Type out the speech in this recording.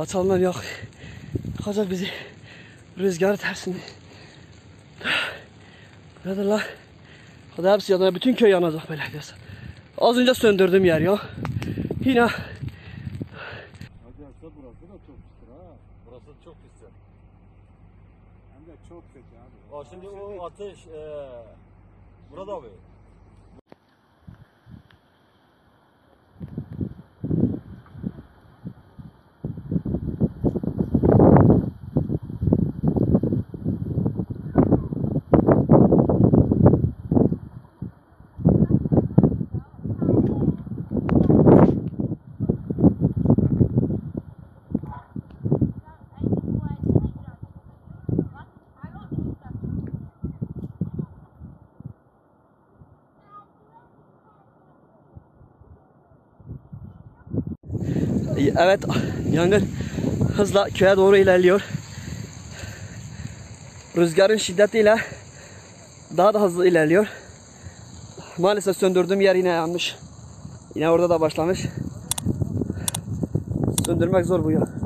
Kaçanlar yok. Yakacak bizi. Rüzgarı tersinde. Nedir la? Hadi hepsi yanına, bütün köy yanacak böyle diyorsun. Az önce söndürdüğüm yer ya. Yine. Hadi burası da çok pistir ha. Burası çok pis. Hem de çok kötü abi. Aa, şimdi o ateş Murat abi. Evet, yangın hızla köye doğru ilerliyor. Rüzgarın şiddetiyle daha da hızlı ilerliyor. Maalesef söndürdüğüm yer yine yanmış. Yine orada da başlamış. Söndürmek zor bu ya.